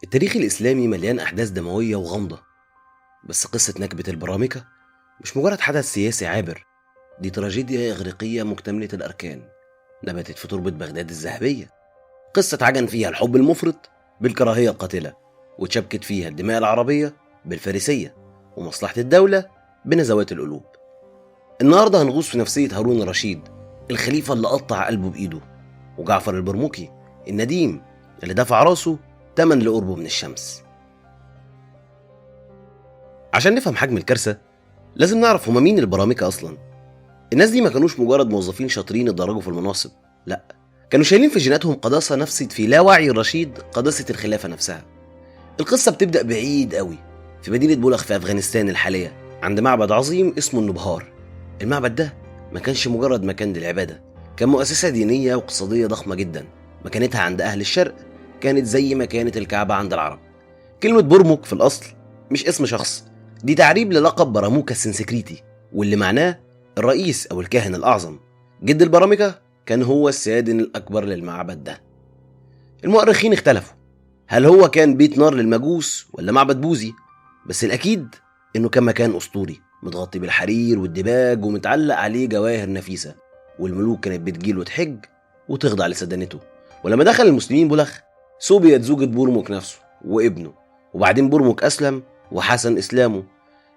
التاريخ الإسلامي مليان أحداث دموية وغامضة. بس قصة نكبة البرامكة مش مجرد حدث سياسي عابر، دي تراجيديا إغريقية مكتملة الأركان نبتت في تربة بغداد الذهبية. قصة عجن فيها الحب المفرط بالكراهية القاتلة، وتشبكت فيها الدماء العربية بالفارسية، ومصلحة الدولة بنزوات القلوب. النهاردة هنغوص في نفسية هارون الرشيد، الخليفة اللي قطع قلبه بإيده، وجعفر البرمكي النديم اللي دفع راسه تمن لقربه من الشمس. عشان نفهم حجم الكارثة لازم نعرف هما مين البرامكة أصلا. الناس دي ما كانوش مجرد موظفين شاطرين اتدرجوا في المناصب، لا، كانوا شايلين في جيناتهم قداسة نفست في لا وعي الرشيد قداسة الخلافة نفسها. القصة بتبدأ بعيد قوي، في مدينة بولخ في أفغانستان الحالية، عند معبد عظيم اسمه النبهار. المعبد ده ما كانش مجرد مكان للعبادة، كان مؤسسة دينية واقتصادية ضخمة جدا. مكانتها عند أهل الشرق كانت زي ما كانت الكعبة عند العرب. كلمة برمك في الأصل مش اسم شخص، دي تعريب للقب براموكا السنسكريتي، واللي معناه الرئيس أو الكاهن الأعظم. جد البرامكة كان هو السادن الأكبر للمعبد ده. المؤرخين اختلفوا، هل هو كان بيت نار للمجوس ولا معبد بوذي؟ بس الأكيد إنه كان مكان أسطوري متغطي بالحرير والدباج ومتعلق عليه جواهر نفيسة، والملوك كانت بتجيله تحج وتخضع لسدنته. ولما دخل المسلمين بولخ سوبيت زوجة برمك نفسه وابنه، وبعدين برمك أسلم وحسن إسلامه.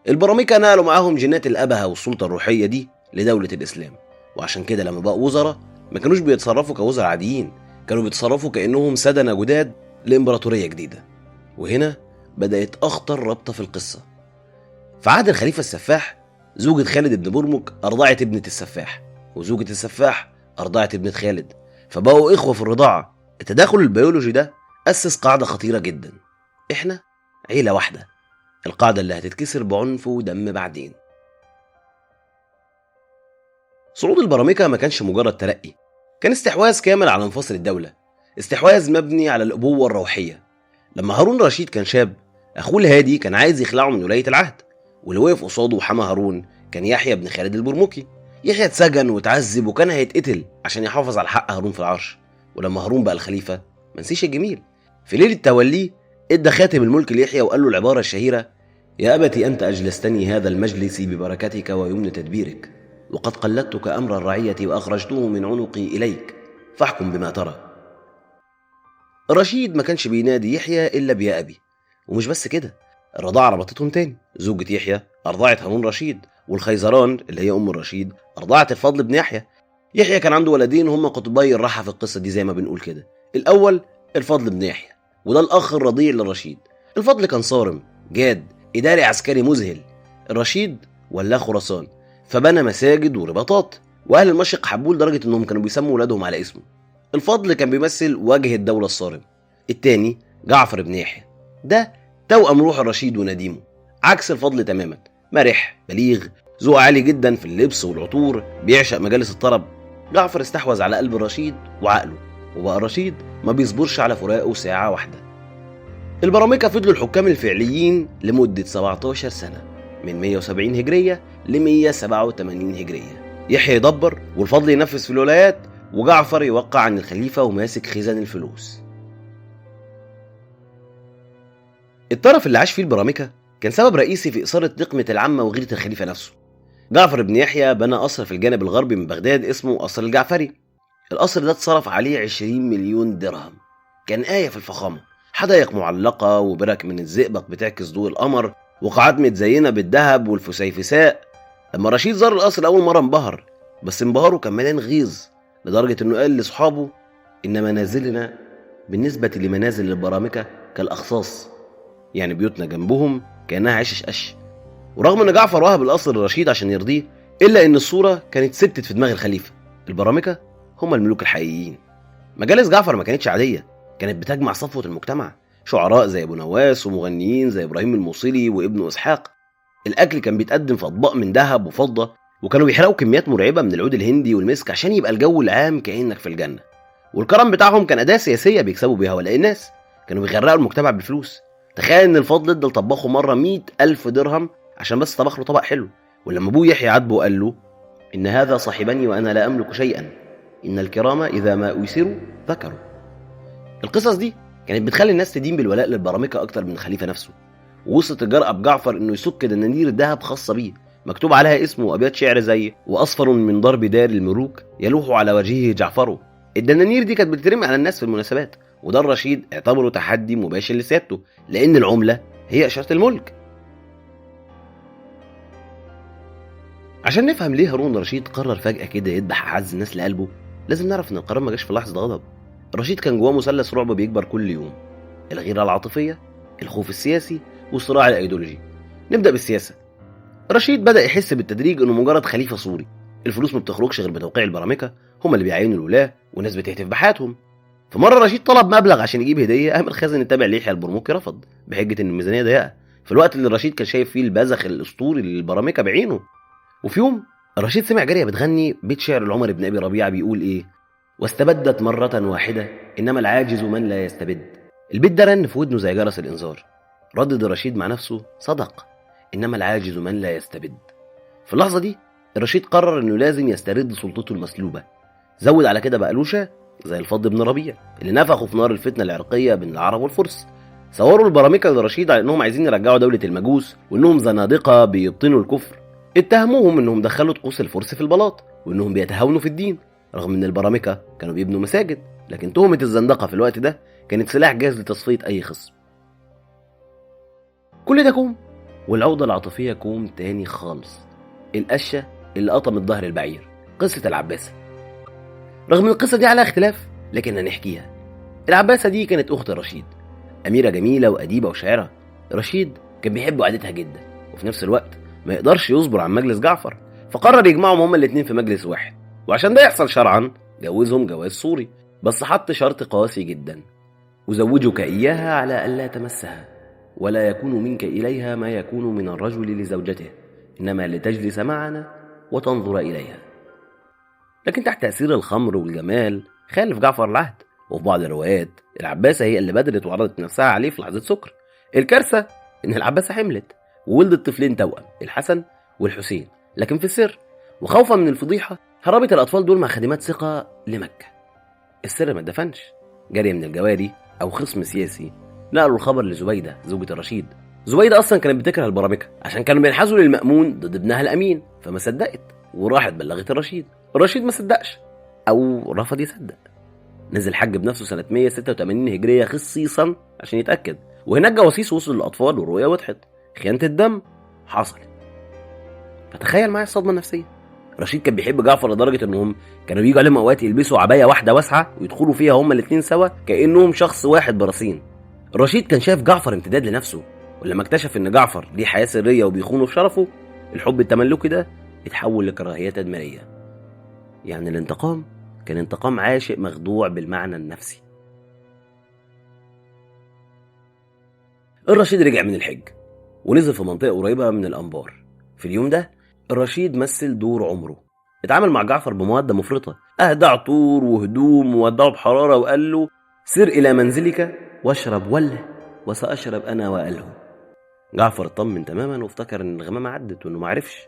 البرامكة نقلوا معاهم جينات الأبهة والسلطة الروحية دي لدولة الإسلام، وعشان كده لما بقوا وزراء ما كانوش بيتصرفوا كوزراء عاديين، كانوا بيتصرفوا كأنهم سدنة جداد لإمبراطورية جديدة. وهنا بدأت أخطر ربطة في القصة. في عهد الخليفة السفاح زوجة خالد بن برمك أرضعت ابنة السفاح، وزوجة السفاح أرضعت ابنة خالد، فبقوا إخوة في الرضاعة. التداخل البيولوجي ده أسس قاعدة خطيرة جدا: إحنا عيلة واحدة، القاعدة اللي هتتكسر بعنف ودم بعدين. صعود البرامكة ما كانش مجرد ترقي، كان استحواذ كامل على مفاصل الدولة، استحواذ مبني على الأبوة الروحية. لما هارون رشيد كان شاب، أخوه الهادي كان عايز يخلعه من ولاية العهد، واللي وقف قصاده وحمى هارون كان يحيى بن خالد البرمكي. يحيى اتسجن واتعذب وكان هيتقتل عشان يحافظ على حق هارون في العرش. ولما هارون بقى الخليفة ما نسيش الجميل، في ليلة توليه ادى خاتم الملك ليحيى وقال له العبارة الشهيرة: يا أبتي أنت أجلستني هذا المجلس ببركتك ويمن تدبيرك، وقد قلدتك أمر الرعية وأخرجته من عنقي إليك، فاحكم بما ترى. الرشيد ما كانش بينادي يحيى إلا بيا أبي. ومش بس كده، الرضاعة ربطتهم تاني. زوجة يحيى أرضعت هارون رشيد، والخيزران اللي هي أم الرشيد أرضعت الفضل بن يحيى. يحيى كان عنده ولدين هم قطبي الراحة في القصة دي زي ما بنقول كده. الأول الفضل بن يحيى، وده الأخ الرضيع للرشيد. الفضل كان صارم جاد، إداري عسكري مذهل. الرشيد ولاه خراسان، فبنى مساجد ورباطات، وأهل المشرق حبوه لدرجة إنهم كانوا بيسموا ولادهم على اسمه. الفضل كان بيمثل وجه الدولة الصارم. التاني جعفر بن يحيى، ده توأم روح الرشيد ونديمه، عكس الفضل تماما، مرح بليغ، ذوق عالي جدا في اللبس والعطور، بيعشق مجالس الطرب. جعفر استحوذ على قلب الرشيد وعقله، وبقى الرشيد ما بيصبرش على فراقه ساعة واحدة. البرامكة فضلوا الحكام الفعليين لمدة 17 سنة، من 170 هجرية ل 187 هجرية. يحيى يدبر والفضل ينفذ في الولايات، وجعفر يوقع عن الخليفة وماسك خزان الفلوس. الطرف اللي عاش فيه البرامكة كان سبب رئيسي في إثارة نقمة العامة وغيرة الخليفة نفسه. جعفر بن يحيى بنى قصر في الجانب الغربي من بغداد اسمه قصر الجعفري. القصر ده اتصرف عليه 20 مليون درهم، كان آية في الفخامة، حدائق معلقة وبرك من الزئبق بتعكس ضوء القمر، وقاعات متزينة بالذهب والفسيفساء. لما رشيد زار القصر لأول مرة انبهر، بس انبهاره كان مليان غيظ لدرجة إنه قال لأصحابه: إن منازلنا بالنسبة لمنازل البرامكة كالأخصاص، يعني بيوتنا جنبهم كأنها عشش قش. ورغم إن جعفر وهب القصر لرشيد عشان يرضيه، إلا إن الصورة كانت ثبتت في دماغ الخليفة: البرامكة هم الملوك الحقيقيين. مجالس جعفر ما كانتش عادية، كانت بتجمع صفوة المجتمع، شعراء زي أبو نواس ومغنيين زي إبراهيم الموصلي وابنه إسحاق. الأكل كان بيتقدم في أطباق من ذهب وفضة، وكانوا بيحرقوا كميات مرعبة من العود الهندي والمسك عشان يبقى الجو العام كأنك في الجنة. والكرم بتاعهم كان أداة سياسية بيكسبوا بيها ولاء الناس، كانوا بيغرقوا المجتمع بالفلوس. تخيل إن الفضل ادى لطباخه مرة 100,000 درهم عشان بس طبخ له طبق حلو. ولما أبوه يحيى عاتبه قال له: إن هذا صاحبني وأنا لا أملك شيئا، إن الكرام إذا ما أيسروا ذكروا. القصص دي كانت بتخلي الناس تدين بالولاء للبرامكة أكتر من الخليفة نفسه. ووصلت الجرأة بجعفر إنه يسك دنانير ذهب خاصة بيه مكتوب عليها اسمه وأبيات شعر زي وأصفر من ضرب دار الملوك يلوح على وجهه جعفره. الدنانير دي كانت بتترمي على الناس في المناسبات، وده الرشيد اعتبره تحدي مباشر لسيادته، لأن العملة هي إشارة الملك. عشان نفهم ليه هارون الرشيد قرر فجأة كده يذبح أعز الناس لقلبه، لازم نعرف إن القرار ما جاش في لحظة غضب. الرشيد كان جواه مثلث رعب بيكبر كل يوم: الغيرة العاطفية، الخوف السياسي، والصراع الأيديولوجي. نبدأ بالسياسة. رشيد بدأ يحس بالتدريج إنه مجرد خليفة سوري، الفلوس ما بتخرجش غير بتوقيع البرامكة، هم اللي بيعينوا الولاة والناس بتهتف بحياتهم. فمرة رشيد طلب مبلغ عشان يجيب هدية، قام الخازن التابع ليحيى البرمكي رفض بحجة إن الميزانية ضيقة، في الوقت اللي رشيد كان شايف فيه البذخ الأسطوري للبرامكة بعينه. وفي يوم رشيد سمع جارية بتغني بيت شعر لعمر بن أبي ربيعة بيقول إيه: واستبدت مرة واحدة إنما العاجز من لا يستبد. البيت ده رن في ودنه زي جرس الإنذار. ردد الرشيد مع نفسه: صدق، إنما العاجز من لا يستبد. في اللحظة دي الرشيد قرر إنه لازم يسترد سلطته المسلوبة. زود على كده بقلوشة زي الفضل بن ربيع اللي نفخوا في نار الفتنة العرقية بين العرب والفرس. صوروا البرامكة للرشيد على إنهم عايزين يرجعوا دولة المجوس، وإنهم زنادقة بيبطنوا الكفر. اتهموهم إنهم دخلوا طقوس الفرس في البلاط، وإنهم بيتهاونوا في الدين، رغم إن البرامكة كانوا بيبنوا مساجد. لكن تهمة الزندقة في الوقت ده كانت سلاح جاهز لتصفية أي خصم. كل ده كوم، والعودة العاطفية كوم تاني خالص: القشة اللي قطمت ظهر البعير، قصة العباسة. رغم القصة دي على اختلاف لكن هنحكيها. العباسة دي كانت أخت رشيد، أميرة جميلة وأديبة وشاعرة. رشيد كان بيحب عادتها جدا، وفي نفس الوقت ما يقدرش يصبر عن مجلس جعفر، فقرر يجمعهم هما الاتنين في مجلس واحد. وعشان ده يحصل شرعا جوزهم جواز صوري، بس حط شرط قاسي جدا: أزوجك إياها على ألا تمسها، ولا يكون منك إليها ما يكون من الرجل لزوجته، إنما لتجلس معنا وتنظر إليها. لكن تحت تأثير الخمر والجمال خالف جعفر العهد، وفي بعض الروايات العباسة هي اللي بدلت وعرضت نفسها عليه في لحظة سكر. الكارثة إن العباسة حملت وولدت طفلين توأم، الحسن والحسين، لكن في السر. وخوفا من الفضيحة هربت الأطفال دول مع خادمات ثقة لمكة. السر ما اتدفنش. جارية من الجواري أو خصم سياسي نقلوا الخبر لزبيدة زوجة الرشيد. زبيدة أصلا كانت بتكره البرامكة عشان كانوا بينحازوا للمأمون ضد ابنها الأمين، فما صدقت وراحت بلغت الرشيد. الرشيد ما صدقش أو رفض يصدق. نزل حج بنفسه سنة 186 هجرية خصيصا عشان يتأكد، وهناك جواسيس وصل للأطفال والرؤية وضحت. خيانة الدم حصلت. فتخيل معايا الصدمة النفسية. رشيد كان بيحب جعفر لدرجة انهم كانوا بيجوا عليهم اوقات يلبسوا عباية واحدة واسعة ويدخلوا فيها هما الاتنين سوا كأنهم شخص واحد برصين. رشيد كان شايف جعفر امتداد لنفسه، ولما اكتشف ان جعفر ليه حياة سرية وبيخونه في شرفه، الحب التملكي ده اتحول لكراهية تدميرية. يعني الانتقام كان انتقام عاشق مخدوع بالمعنى النفسي. الرشيد رجع من الحج ونزل في منطقة قريبة من الأنبار. في اليوم ده الرشيد مثل دور عمره. اتعامل مع جعفر بمودة مفرطة، أهدى عطور وهدوم وودعه بحرارة وقال له: سر إلى منزلك واشرب وله وسأشرب أنا وأله. جعفر اطمن تماما وافتكر إن الغمامة عدت وإنه معرفش.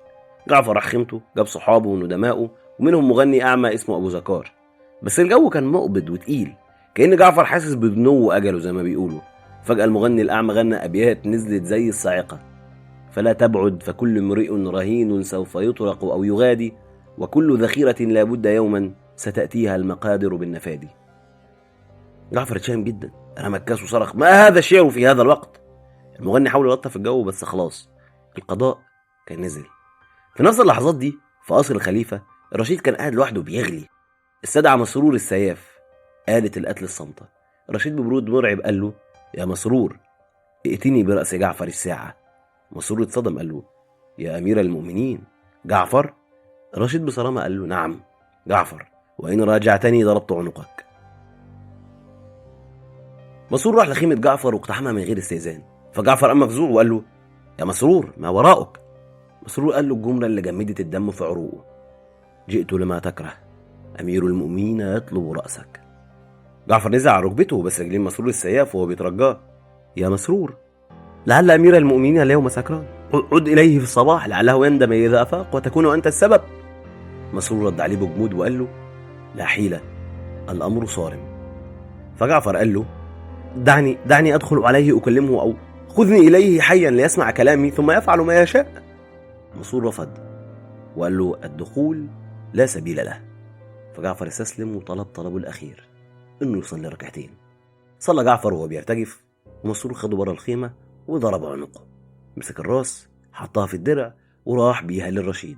جعفر راح خيمته، جاب صحابه وندمائه ومنهم مغني أعمى اسمه أبو زكار. بس الجو كان مقبض وتقيل، كأن جعفر حاسس بدنو أجله زي ما بيقولوا. فجأة المغني الأعمى غنى أبيات نزلت زي الصاعقة: فلا تبعد فكل امرئ رهين سوف يطرق أو يغادي، وكل ذخيرة لابد يوما ستأتيها المقادر بالنفادي. جعفر اتشائم جدا، رمى الكاس وصرخ: ما هذا الشعر في هذا الوقت؟ المغني حاول يلطف الجو بس خلاص القضاء كان نزل. في نفس اللحظات دي في قصر الخليفة الرشيد كان قاعد لوحده بيغلي. استدعى مسرور السياف، آلة القتل الصامتة. الرشيد ببرود مرعب قال له: يا مسرور، ائتني برأس جعفر الساعة. مسرور اتصدم قال له: يا أمير المؤمنين، جعفر؟ الرشيد بصرامة قال له: نعم جعفر، وإن راجعتني ضربت عنقك. مسرور راح لخيمة جعفر واقتحمها من غير استئذان. فجعفر قام مفزوع وقال له: يا مسرور ما وراءك؟ مسرور قال له الجملة اللي جمدت الدم في عروقه: جئت لما تكره، أمير المؤمنين يطلب رأسك. جعفر نزع على ركبته بس رجلين مسرور السياف وهو بيترجاه: يا مسرور، لعل أمير المؤمنين اليوم سكران، عد إليه في الصباح لعله يندم إذا أفاق وتكون أنت السبب. مسرور رد عليه بجمود وقال له: لا حيلة، الأمر صارم. فجعفر قال له: دعني أدخل عليه أكلمه، أو خذني إليه حيا ليسمع كلامي ثم يفعل ما يشاء. منصور رفض وقال له الدخول لا سبيل له. فجعفر استسلم وطلب طلبه الأخير، إنه يصلي ركعتين. صلى جعفر وهو بيرتجف، ومنصور خده بره الخيمة وضرب عنقه. مسك الراس، حطها في الدرع وراح بيها للرشيد.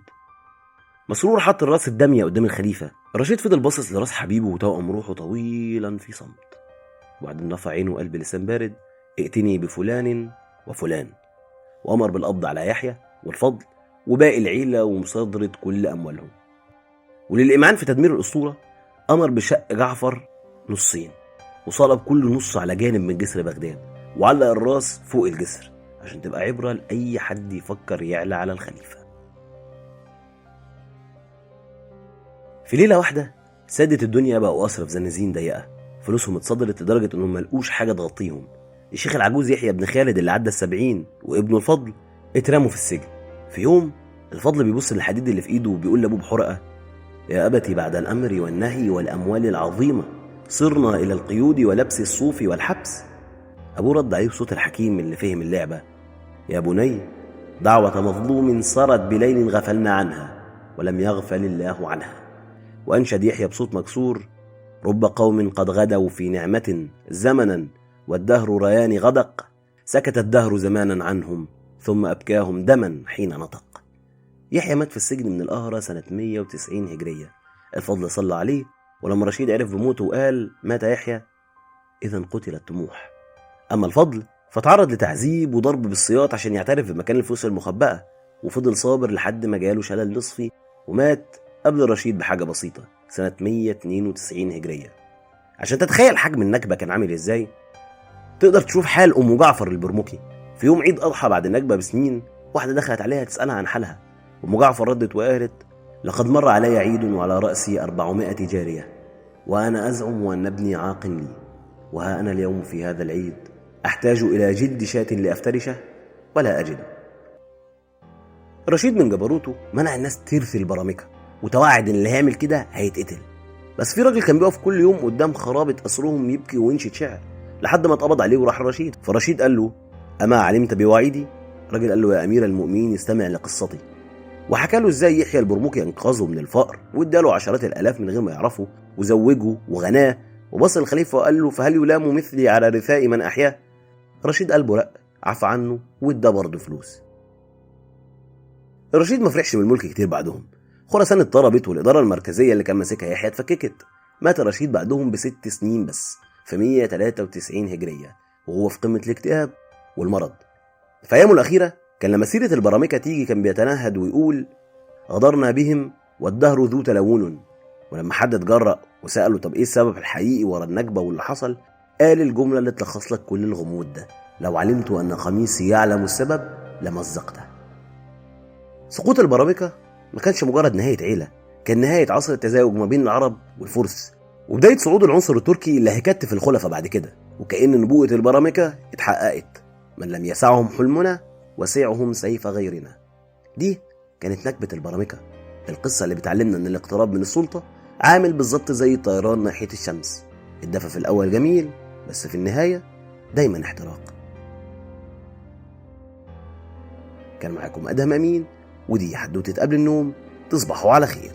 مسرور حط الراس الدامية قدام الخليفة. الرشيد فضل باصص لراس حبيبه وتوأم روحه طويلا في صمت، وبعدين رفع عينه وقال بلسان بارد: ائتني بفلان وفلان. وأمر بالقبض على يحيى والفضل وباقي العيلة ومصادرة كل أموالهم. وللإمعان في تدمير الأسطورة أمر بشق جعفر نصين، وصلب كل نص على جانب من جسر بغداد، وعلق الراس فوق الجسر عشان تبقى عبرة لأي حد يفكر يعلى على الخليفة. في ليلة واحدة سادة الدنيا بقوا أسرى في زنازين ضيقة، فلوسهم اتصدرت لدرجة إنهم ملقوش حاجة تغطيهم. الشيخ العجوز يحيى بن خالد اللي عدى 70 وابنه الفضل اترموا في السجن. في يوم الفضل بيبص للحديد اللي في ايده وبيقول لابوه بحرقة: يا أبتي بعد الأمر والنهي والأموال العظيمة صرنا إلى القيود ولبس الصوف والحبس. أبوه رد عليه بصوت الحكيم اللي فهم اللعبة: يا بني، دعوة مظلوم سرت بليل غفلنا عنها ولم يغفل الله عنها. وأنشد يحيى بصوت مكسور: رب قوم قد غدوا في نعمة زمنا والدهر ريان غدق، سكت الدهر زمانا عنهم ثم أبكاهم دما حين نطق. يحيى مات في السجن من القهرة سنة 190 هجرية. الفضل صلى عليه، ولما رشيد عرف بموته وقال مات يحيى، إذن قتل الطموح. أما الفضل فتعرض لتعذيب وضرب بالسياط عشان يعترف بمكان الفلوس المخبأة، وفضل صابر لحد ما جاله شلل نصفي ومات قبل رشيد بحاجة بسيطة سنة 192 هجرية. عشان تتخيل حجم النكبة كان عامل ازاي، تقدر تشوف حال أم جعفر البرمكي. في يوم عيد أضحى بعد النكبة بسنين، واحدة دخلت عليها تسألها عن حالها. أم جعفر ردت وقالت: لقد مر علي عيد وعلى رأسي 400 جارية، وأنا أزعم أن ابني عاق لي، وها أنا اليوم في هذا العيد أحتاج إلى جلد شاة لأفترشه ولا أجد. رشيد من جبروته منع الناس ترثي البرامكة، وتوعد إن اللي هيعمل كده هيتقتل. بس في راجل كان بيقف كل يوم قدام خرابة قصرهم يبكي وينشد شعر لحد ما اتقبض عليه وراح الرشيد. فرشيد قال له: أما علمت بوعيدي؟ الراجل قال له: يا أمير المؤمنين استمع لقصتي. وحكى له ازاي يحيى البرمكي انقذه من الفقر واداله عشرات الالاف من غير ما يعرفه، وزوجه وغناه. وبص الخليفه وقال له: فهل يلام مثلي على رثاء من احياه؟ رشيد قلبه رق، عفى عنه وادى برضه فلوس. الرشيد ما فرحش بالملك كتير بعدهم. خراسان اتضربت والاداره المركزيه اللي كان ماسكها يحيى اتفككت. مات الرشيد بعدهم ب6 سنين بس في 193 هجريه، وهو في قمه الاكتئاب والمرض. في ايامه الاخيره كان لما سيرة البرامكة تيجي كان بيتنهد ويقول: غدرنا بهم والدهر ذو تلون. ولما حد اتجرأ وسأله: طب ايه السبب الحقيقي ورا النكبة واللي حصل؟ قال الجملة اللي تلخص لك كل الغموض ده: لو علمت أن قميصي يعلم السبب لمزقته. سقوط البرامكة ما كانش مجرد نهاية عيلة، كان نهاية عصر التزاوج ما بين العرب والفرس، وبداية صعود العنصر التركي اللي هيكتف الخلفاء بعد كده. وكأن نبوءة البرامكة اتحققت: من لم يسعهم حلمنا وسعهم سيف غيرنا. دي كانت نكبة البرامكة، القصة اللي بتعلمنا ان الاقتراب من السلطة عامل بالظبط زي الطيران ناحية الشمس. الدفع في الاول جميل، بس في النهاية دايما احتراق. كان معاكم أدهم أمين، ودي حدوتة قبل النوم. تصبحوا على خير.